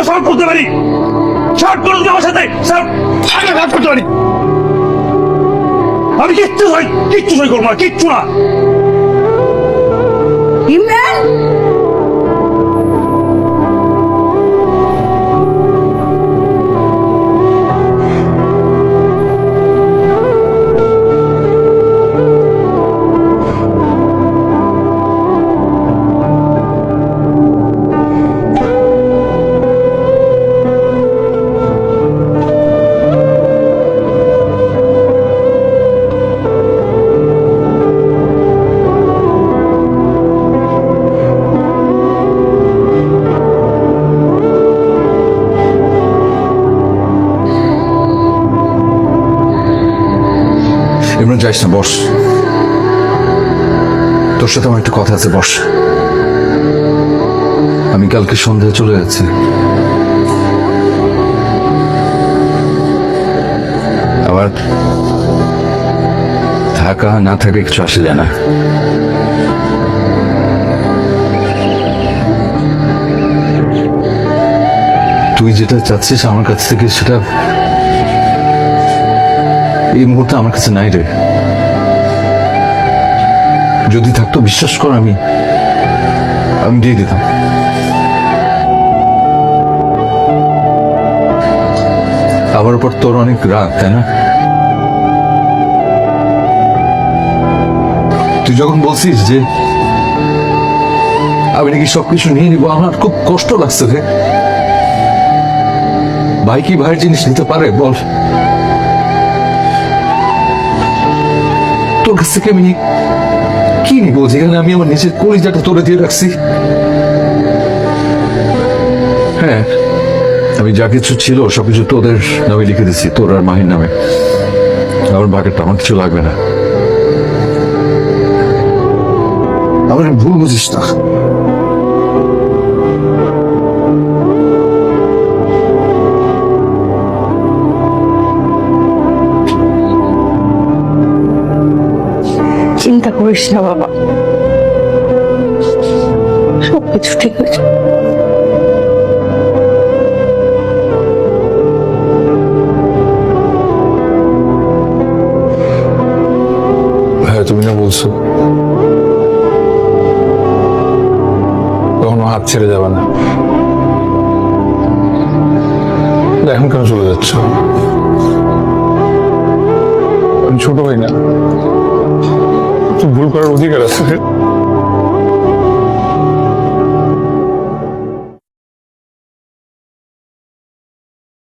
আমিও সলভ করতে পারি। শর্ট করুন আমার সাথে, আমিও কাজ করতে পারি। আমি কিচ্ছু সই করবো না, কিচ্ছু না। ইমরান, ইমরান যাইস না, বস। তোর সাথে আমার একটু কথা আছে, বস। আমি কালকে সন্ধ্যায় চলে যাচ্ছি। আবার থাকা না থাকা কিছু আসে যায় না। তুই যেটা চাচ্ছিস আমার কাছ থেকে, সেটা এই মুহূর্তে আমার কাছে নাই রে। যদি থাকতো বিশ্বাস কর, আমি দিয়ে দিতাম। আমার উপর তোর অনেক রাগ, তাই না? তুই যখন বলছিস যে আমি নাকি সবকিছু নিয়ে নিবো, আমার খুব কষ্ট লাগছে রে। ভাই কি ভাইয়ের জিনিস নিতে পারে বল? তোর কাছ থেকে আমি কি নিব, যেখানে আমি আমার নিজের কলিজাটা তোরে দিয়ে রাখছি। হ্যাঁ, আমি যা কিছু ছিল সবকিছু তোদের নামে লিখে দিচ্ছি, তোর আর মাহির নামে। আমার ভাগেরটা আমার কিছু লাগবে না। আমার ভুল বুঝিস না। চিন্তা করিস না বাবা, সবকিছু ঠিক হয়ে যাবে। হ্যাঁ, তুমি না বলছো কখনো হাত ছেড়ে যাবে না, এখন কেন চলে যাচ্ছ? আমি ছোট ভাই না, তো ভুল করার অধিকার আছে।